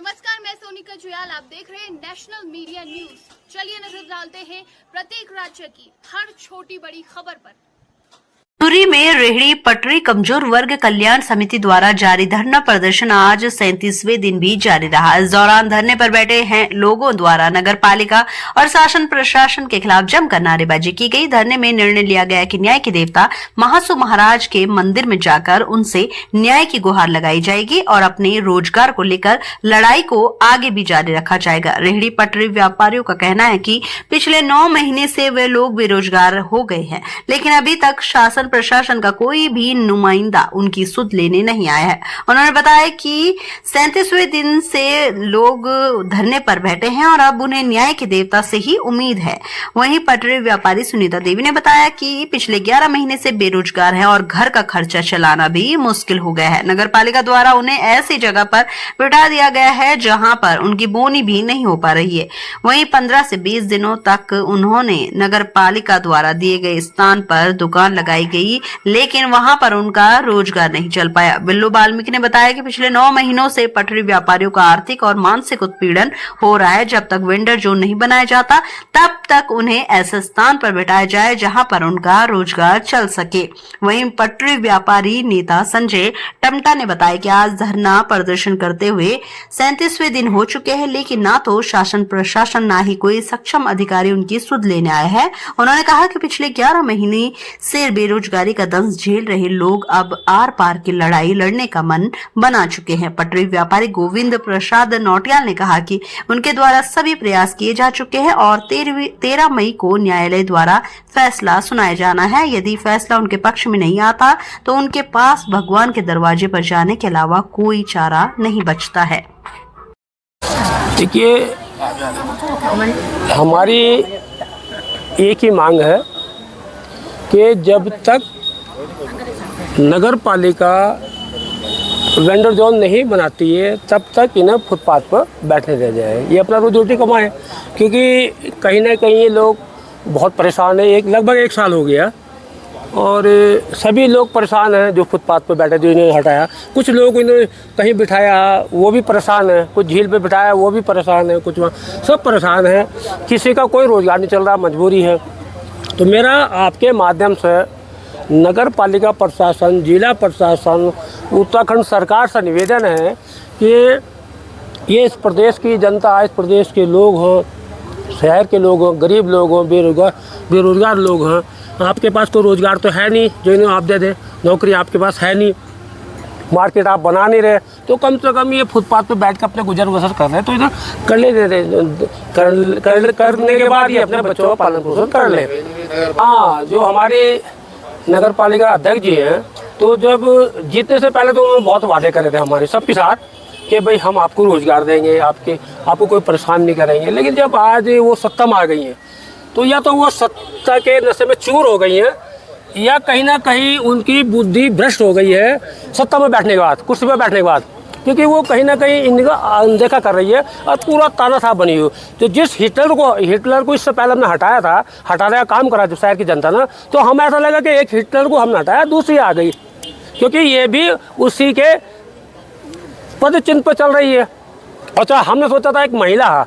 नमस्कार, मैं सोनिका जुयाल। आप देख रहे हैं नेशनल मीडिया न्यूज। चलिए नजर डालते हैं प्रत्येक राज्य की हर छोटी बड़ी खबर पर। पुरी में रेहड़ी पटरी कमजोर वर्ग कल्याण समिति द्वारा जारी धरना प्रदर्शन आज 37वें दिन भी जारी रहा। इस दौरान धरने पर बैठे हैं लोगों द्वारा नगर पालिका और शासन प्रशासन के खिलाफ जमकर नारेबाजी की गई। धरने में निर्णय लिया गया कि न्याय के देवता महासू महाराज के मंदिर में जाकर उनसे न्याय की गुहार लगाई जाएगी और अपने रोजगार को लेकर लड़ाई को आगे भी जारी रखा जाएगा। रेहड़ी पटरी व्यापारियों का कहना है कि पिछले 9 महीने से वे लोग बेरोजगार हो गए हैं, लेकिन अभी तक शासन प्रशासन का कोई भी नुमाइंदा उनकी सुध लेने नहीं आया है। उन्होंने बताया कि 37वें दिन से लोग धरने पर बैठे हैं और अब उन्हें न्याय के देवता से ही उम्मीद है। वहीं पटरी व्यापारी सुनीता देवी ने बताया कि पिछले 11 महीने से बेरोजगार हैं और घर का खर्चा चलाना भी मुश्किल हो गया है। नगर पालिका द्वारा उन्हें ऐसी जगह पर बिठा दिया गया है जहां पर उनकी बोनी भी नहीं हो पा रही है। वहीं 15 से 20 दिनों तक उन्होंने नगर पालिका द्वारा दिए गए स्थान पर दुकान लगाई गई, लेकिन वहां पर उनका रोजगार नहीं चल पाया। बिल्लू वाल्मीकि ने बताया कि पिछले 9 महीनों से पटरी व्यापारियों का आर्थिक और मानसिक उत्पीड़न हो रहा है। जब तक वेंडर जोन नहीं बनाया जाता तब तक उन्हें ऐसे स्थान पर बिठाया जाए जहां पर उनका रोजगार चल सके। वहीं पटरी व्यापारी नेता संजय टमटा ने बताया कि आज धरना प्रदर्शन करते हुए 37वें दिन हो चुके हैं, लेकिन ना तो शासन प्रशासन ना ही कोई सक्षम अधिकारी उनकी सुध लेने आया है। उन्होंने कहा कि पिछले 11 महीने से बेरोजगारी का दंश झेल रहे लोग अब आर पार की लड़ाई लड़ने का मन बना चुके हैं। पटरी व्यापारी गोविंद प्रसाद नौटियाल ने कहा कि उनके द्वारा सभी प्रयास किए जा चुके हैं और 13 मई को न्यायालय द्वारा फैसला सुनाया जाना है। यदि फैसला उनके पक्ष में नहीं आता तो उनके पास भगवान के दरवाजे पर जाने के अलावा कोई चारा नहीं बचता है। देखिए, हमारी एक ही मांग है कि जब तक नगर पालिका वेंडर जोन नहीं बनाती है तब तक इन्हें फुटपाथ पर बैठने दिया जाए, ये अपना रोजी रोटी कमाएं। क्योंकि कहीं ना कहीं ये लोग बहुत परेशान है। लगभग 1 साल हो गया और सभी लोग परेशान हैं जो फुटपाथ पर बैठे, जो इन्हें हटाया। कुछ लोग इन्हें कहीं बिठाया वो भी परेशान है, कुछ झील पे बिठाया वो भी परेशान है, कुछ वहाँ सब परेशान है। किसी का कोई रोज़गार नहीं चल रहा, मजबूरी है। तो मेरा आपके माध्यम से नगर पालिका प्रशासन, जिला प्रशासन, उत्तराखंड सरकार से निवेदन है कि ये इस प्रदेश की जनता, इस प्रदेश के लोग हों, शहर के लोग हों, गरीब लोग हों, बेरोजगार लोग हों, आपके पास कोई रोज़गार तो है नहीं जो इन्हें आप दे दें, नौकरी आपके पास है नहीं, मार्केट आप बना नहीं रहे, तो कम से कम ये फुटपाथ पे बैठ कर अपने गुजर बसर कर रहे हैं तो इधर कर ले दे रहे, करने के बाद ये अपने बच्चों का पालन पोषण कर ले। हाँ, जो हमारे नगर पालिका अध्यक्ष जी हैं, तो जब जीतने से पहले तो उन्होंने बहुत वादे करे थे हमारे सबके साथ कि भाई हम आपको रोज़गार देंगे, आपको कोई परेशान नहीं करेंगे। लेकिन जब आज वो सत्ता में आ गई हैं तो या तो वो सत्ता के नशे में चूर हो गई हैं या कहीं ना कहीं उनकी बुद्धि भ्रष्ट हो गई है सत्ता में बैठने के बाद, कुर्सी पर बैठने के बाद। क्योंकि वो कहीं ना कहीं इनका अनदेखा कर रही है और पूरा तानाशाह बनी हुई। तो जिस हिटलर को इससे पहले हमने हटाने का काम करा जब शहर की जनता ने, तो हमें ऐसा लगा कि एक हिटलर को हमने हटाया, दूसरी आ गई, क्योंकि ये भी उसी के पद चिन्ह पर चल रही है। अच्छा, हमने सोचा था एक महिला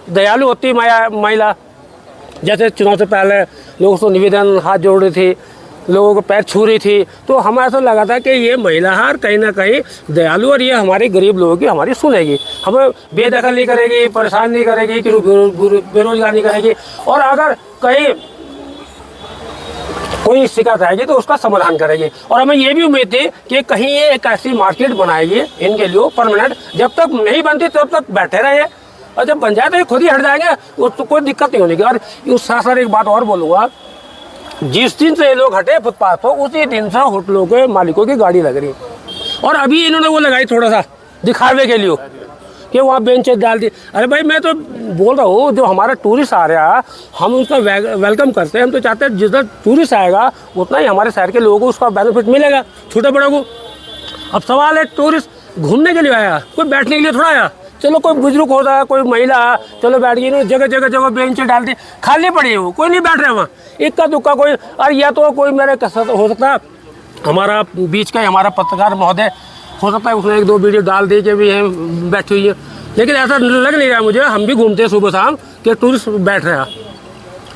दयालु होती महिला, जैसे चुनाव से पहले लोगों से निवेदन हाथ जोड़ रही थी, लोगों को पैर छू रही थी, तो हमें ऐसा लगा था कि ये महिला हार कहीं ना कहीं दयालु और ये हमारे गरीब लोगों की हमारी सुनेगी, हमें बेदखल नहीं करेगी, परेशान नहीं करेगी, बेरोजगार नहीं करेगी, और अगर कहीं कोई शिकायत आएगी तो उसका समाधान करेगी। और हमें ये भी उम्मीद थी कि कहीं ये एक ऐसी मार्केट बनाएगी इनके लिए परमानेंट, जब तक नहीं बनती तब तक बैठे रहे, और जब बन जाए तो ये खुद ही हट जाएंगे, तो कोई दिक्कत नहीं होगी। और उस साथ साथ एक बात और बोलूँगा, जिस दिन से ये लोग हटे फुटपाथ पर उसी दिन से होटलों के मालिकों की गाड़ी लग रही। और अभी इन्होंने वो लगाई थोड़ा सा दिखावे के लिए कि वहाँ बेंचेस डाल दी। अरे भाई, मैं तो बोल रहा हूँ जो हमारा टूरिस्ट आ रहा है हम उसका वेलकम करते हैं। हम तो चाहते हैं जितना टूरिस्ट आएगा उतना ही हमारे शहर के लोगों को उसका बेनिफिट मिलेगा, छोटे बड़ों को। अब सवाल है, टूरिस्ट घूमने के लिए आया, कोई बैठने के लिए थोड़ा आया। चलो कोई बुजुर्ग होता है, कोई महिला, चलो बैठ गई, जगह बेंच डाल दी, खाली पड़ी है, वो कोई नहीं बैठ रहा वहाँ, इक्का दुक्का कोई। और या तो कोई मेरे हो सकता है हमारा बीच का हमारा पत्रकार महोदय हो सकता है उसने 1-2 वीडियो डाल दी कि भी बैठी हुई है, लेकिन ऐसा लग नहीं रहा मुझे, हम भी घूमते हैं सुबह शाम कि टूरिस्ट बैठ रहा।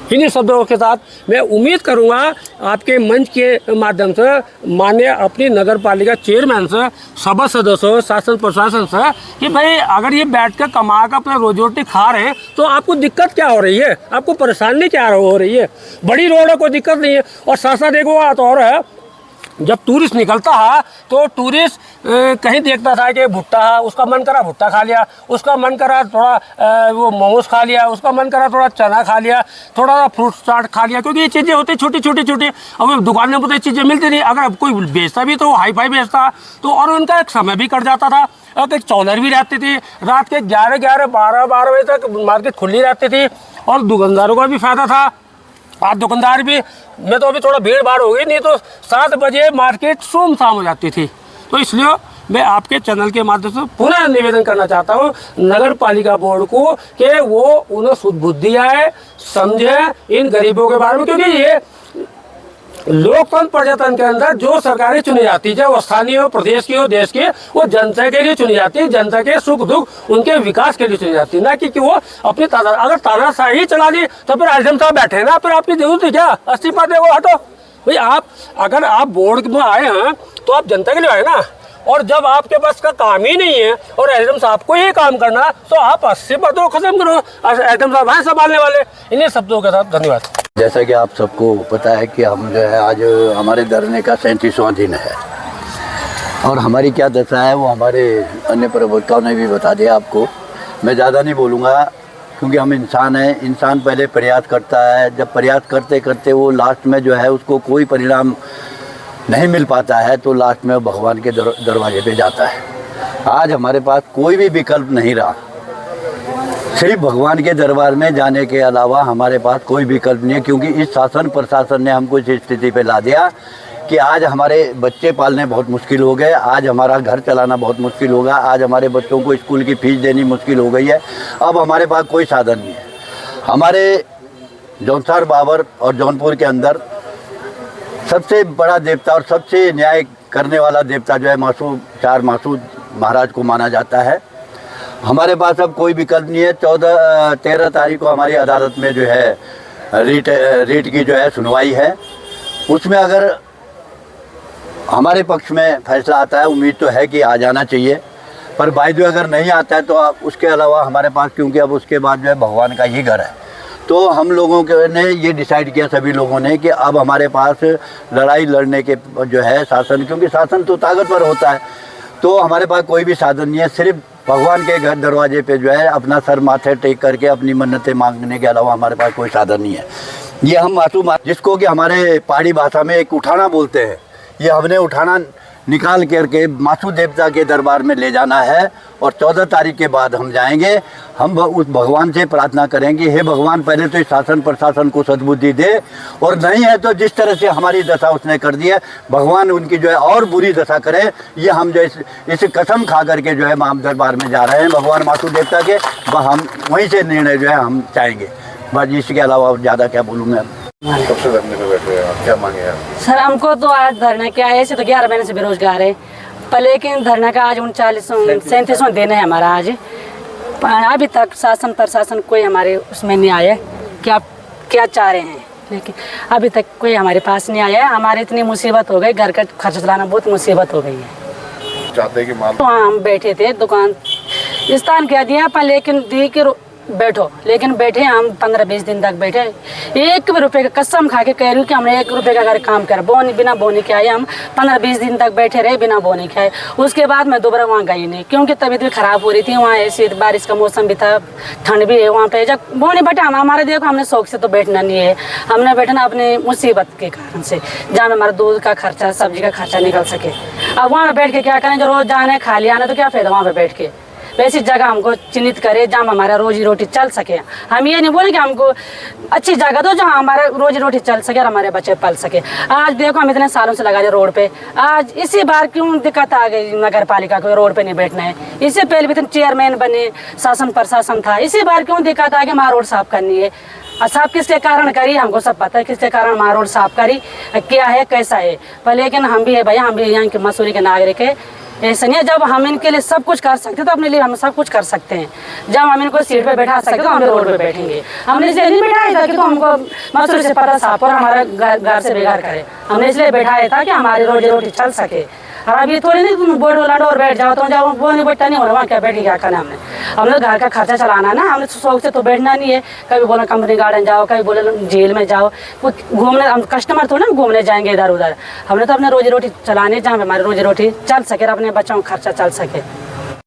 इन्हीं शब्दों के साथ मैं उम्मीद करूंगा आपके मंच के माध्यम से माननीय अपनी नगर पालिका चेयरमैन से, सभा सदस्यों, शासन प्रशासन से कि भाई अगर ये बैठ कर कमा कर अपना रोजी रोटी खा रहे हैं तो आपको दिक्कत क्या हो रही है, आपको परेशानी क्या हो रही है। बड़ी रोड है, कोई दिक्कत नहीं है। और साथ साथ एक बात और है, जब टूरिस्ट निकलता है तो टूरिस्ट कहीं देखता था कि भुट्टा है, उसका मन करा भुट्टा खा लिया, उसका मन करा थोड़ा वो मोमोज खा लिया, उसका मन करा थोड़ा चना खा लिया, थोड़ा फ्रूट चाट खा लिया, क्योंकि ये चीज़ें होती छोटी छोटी छोटी। अब दुकान में तो ये चीज़ें मिलती नहीं। अगर अब कोई बेचता भी तो हाई फाई बेचता तो, और उनका एक समय भी कट जाता था। और एक चौधर भी रहती थी, रात के 11 12 बजे तक मार्केट खुली रहती थी और दुकानदारों का भी फायदा था। आज दुकानदार भी, मैं तो अभी थोड़ा भीड़ भाड़ हो गई, नहीं तो 7 बजे मार्केट सुमसाम हो जाती थी। तो इसलिए मैं आपके चैनल के माध्यम से पुनः निवेदन करना चाहता हूँ नगर पालिका बोर्ड को कि वो उन्हें शुद्ध बुद्धि आए, समझे इन गरीबों के बारे में। क्योंकि ये लोकतंत्र पर्यटन के अंदर जो सरकारें चुनी जाती है, वो स्थानीय हो, प्रदेश की हो, देश की, वो जनता के लिए चुनी जाती है, जनता के सुख दुख उनके विकास के लिए चुनी जाती है, ना कि वो अपनी अगर तानाशाही चला दी तो फिर आजम साहब बैठे ना, फिर आपकी जरूरत है क्या इस्तीफा दे, वो हटो भाई। आप अगर आप बोर्ड में आए हैं तो आप जनता के लिए आए ना, और जब आपके पास का काम ही नहीं है और एडम साहब को ही काम करना, तो आप 80 दो खत्म करो, एडम साहब हैं संभालने वाले। इन्हीं शब्दों के साथ धन्यवाद। जैसा कि आप सबको पता है कि हम जो है आज हमारे धरने का 37वां दिन है और हमारी क्या दशा है वो हमारे अन्य प्रवक्ताओं ने भी बता दिया आपको। मैं ज़्यादा नहीं बोलूँगा क्योंकि हम इंसान हैं। इंसान पहले प्रयास करता है, जब प्रयास करते करते वो लास्ट में जो है उसको कोई परिणाम नहीं मिल पाता है तो लास्ट में भगवान के दरवाजे पे जाता है। आज हमारे पास कोई भी विकल्प नहीं रहा, सिर्फ भगवान के दरबार में जाने के अलावा हमारे पास कोई विकल्प नहीं है। क्योंकि इस शासन प्रशासन ने हमको इस स्थिति पे ला दिया कि आज हमारे बच्चे पालने बहुत मुश्किल हो गए, आज हमारा घर चलाना बहुत मुश्किल होगा, आज हमारे बच्चों को स्कूल की फीस देनी मुश्किल हो गई है। अब हमारे पास कोई साधन नहीं है। हमारे जौनसार बाबर और जौनपुर के अंदर सबसे बड़ा देवता और सबसे न्याय करने वाला देवता जो है चार मासूद महाराज को माना जाता है। हमारे पास अब कोई विकल्प नहीं है। 13 तारीख को हमारी अदालत में जो है रीट की जो है सुनवाई है, उसमें अगर हमारे पक्ष में फैसला आता है, उम्मीद तो है कि आ जाना चाहिए, पर बाय अगर नहीं आता है तो उसके अलावा हमारे पास, क्योंकि अब उसके बाद जो है भगवान का ही घर है, तो हम लोगों के ने ये डिसाइड किया सभी लोगों ने कि अब हमारे पास लड़ाई लड़ने के जो है शासन, क्योंकि शासन तो ताकतवर होता है, तो हमारे पास कोई भी साधन नहीं है। सिर्फ भगवान के घर दरवाजे पे जो है अपना सर माथे टेक करके अपनी मन्नतें मांगने के अलावा हमारे पास कोई साधन नहीं है। ये हम मासूम, जिसको कि हमारे पहाड़ी भाषा में एक उठाना बोलते हैं, ये हमने उठाना निकाल करके मासू देवता के दरबार में ले जाना है और 14 तारीख के बाद हम जाएंगे। हम उस भगवान से प्रार्थना करेंगे, हे भगवान पहले तो इस शासन प्रशासन को सद्बुद्धि दे, और नहीं है तो जिस तरह से हमारी दशा उसने कर दी है, भगवान उनकी जो है और बुरी दशा करे। ये हम जो इस कसम खा करके जो है हम दरबार में जा रहे हैं भगवान मासू देवता के, हम वहीं से निर्णय जो है हम चाहेंगे। बस इसके अलावा ज़्यादा क्या बोलूँ मैं। कब से धरने पे बैठे हैं आप, क्या मांगे आप? सर हमको तो आज धरना क्या है, ऐसे तो 11 महीने से बेरोजगार है, पर लेकिन धरना का आज 37वां दिन है हमारा आज। अभी तक शासन प्रशासन कोई हमारे उसमें नहीं आया कि आप क्या चाह रहे हैं, लेकिन अभी तक कोई हमारे पास नहीं आया। हमारे इतनी मुसीबत हो गई, घर का खर्च चलाना बहुत मुसीबत हो गई है। चाहते हैं कि माल, तो हम बैठे थे दुकान स्थान कह दिया पर, लेकिन दी कि बैठो, लेकिन बैठे हम 15-20 दिन तक बैठे। 1 रुपये का कसम खा के कह रही हूँ कि हमने 1 रुपये का अगर काम कर बिना बोने के आए। हम 15-20 दिन तक बैठे रहे बिना बोने के आए। उसके बाद मैं दोबारा वहाँ गई नहीं, क्योंकि तबीयत भी ख़राब हो रही थी। वहाँ ऐसे बारिश का मौसम भी था, ठंड भी है वहाँ पे। जब बोने बैठे हमारे देखो, हमने शौक से तो बैठना नहीं है, हमने बैठना अपने मुसीबत के कारण से, जहाँ हमारा दूध का खर्चा सब्जी का खर्चा निकल सके। अब वहाँ बैठ के क्या करें, जो रोज़ जाने खा लिया आना, तो क्या फायदा वहाँ पर बैठ के। वैसी जगह हमको चिन्हित करे जहाँ हमारा रोजी रोटी चल सके। हम ये नहीं बोले कि हमको अच्छी जगह दो जहाँ हमारा रोजी रोटी चल सके और हमारे बच्चे पल सके। आज देखो हम इतने सालों से लगा रहे रोड पे, आज इसी बार क्यों दिक्कत आ गई नगर पालिका को रोड पे नहीं बैठना है। इससे पहले भी तो चेयरमैन बने, शासन प्रशासन था, इसी बार क्यों दिक्कत आ गई हमारा रोड साफ करनी है। साफ किसके कारण करी हमको सब पता है, किसके कारण हमारा रोड साफ करी क्या है कैसा है, पर लेकिन हम भी है भैया, हम भी यहाँ के मसूरी के नागरिक है। ऐसा नहीं है, जब हम इनके लिए सब कुछ कर सकते हैं तो अपने लिए हम सब कुछ कर सकते हैं। जब हम इनको सीट पे बैठा सकते तो हम रोड पे बैठेंगे। हमने इसलिए नहीं बैठाया था कि तो हमको मसूर से पता साफ और हमारा घर से बेकार करे। हमने इसलिए बैठाया था कि हमारी रोजी रोटी चल सके। और अब ये थोड़ी नहीं तुम बोर्ड लाडो और बैठ जाओ, तुम जाओ वो नहीं बैठा नहीं हो रहा, वहाँ क्या बैठी क्या करना हमने घर का खर्चा चलाना ना। हमने शौक से तो बैठना नहीं है। कभी बोला कंपनी गार्डन जाओ, कभी बोले जेल में जाओ, वो घूमने हम कस्टमर थोड़ा ना घूमने जाएंगे इधर उधर। हमने तो अपने रोजी रोटी चलाने जहाँ हमारी रोजी रोटी चल सके, अपने बच्चों का खर्चा चल सके।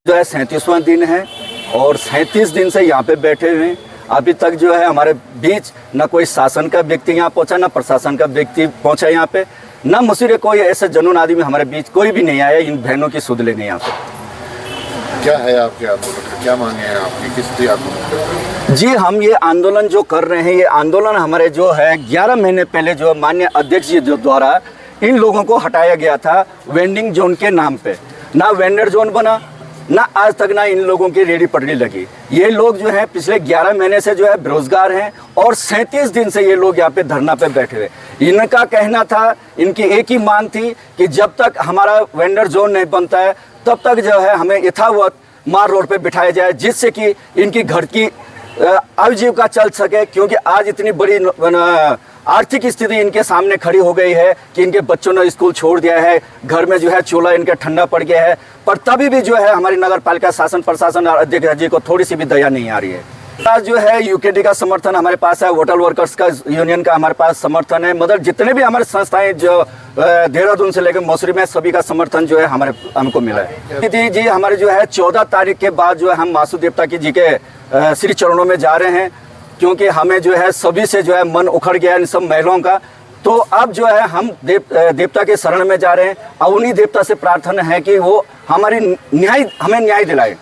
जो है 37वां दिन है और 37 दिन से यहाँ पे बैठे हुए हैं। अभी तक जो है हमारे बीच न कोई शासन का व्यक्ति यहाँ पहुँचा, न प्रशासन का व्यक्ति पहुँचा यहाँ पे, न मुसीरे कोई ऐसे जनून आदमी हमारे बीच कोई भी नहीं आया इन बहनों की सुध लेने यहाँ पे। क्या है आपके आंदोलन, क्या मांगे हैं आपकी, किस लिए आंदोलन कर रहे हैं? जी, हम ये आंदोलन जो कर रहे हैं, ये आंदोलन हमारे जो है 11 महीने पहले जो माननीय अध्यक्ष जी जो द्वारा इन लोगों को हटाया गया था वेंडिंग जोन के नाम पे। ना वेंडर जोन बना, ना आज तक ना इन लोगों की रेडी पटरी लगी। ये लोग जो है पिछले 11 महीने से जो है बेरोजगार हैं और 37 दिन से ये लोग यहाँ पे धरना पे बैठे हुए। इनका कहना था, इनकी एक ही मांग थी कि जब तक हमारा वेंडर जोन नहीं बनता है तब तक जो है हमें यथावत मार रोड पे बिठाया जाए, जिससे कि इनकी घर की आजीविका चल सके। क्योंकि आज इतनी बड़ी आर्थिक स्थिति इनके सामने खड़ी हो गई है कि इनके बच्चों ने स्कूल छोड़ दिया है, घर में जो है चूल्हा इनके ठंडा पड़ गया है, पर तभी भी जो है हमारी नगर पालिका शासन प्रशासन और अध्यक्ष जी को थोड़ी सी भी दया नहीं आ रही है। आज जो है यूकेडी का समर्थन हमारे पास है, होटल वर्कर्स का यूनियन का हमारे पास समर्थन है, मतलब जितने भी हमारे संस्थाएं जो देहरादून से लेकर मसूरी में सभी का समर्थन जो है हमको मिला है। दीदी जी, हमारे जो है 14 तारीख के बाद जो है हम मासू देवता जी के श्री चरणों में जा रहे हैं, क्योंकि हमें जो है सभी से जो है मन उखड़ गया इन सब महिलाओं का। तो अब जो है हम देवता के शरण में जा रहे हैं और उन्हीं देवता से प्रार्थना है कि वो हमें न्याय दिलाए।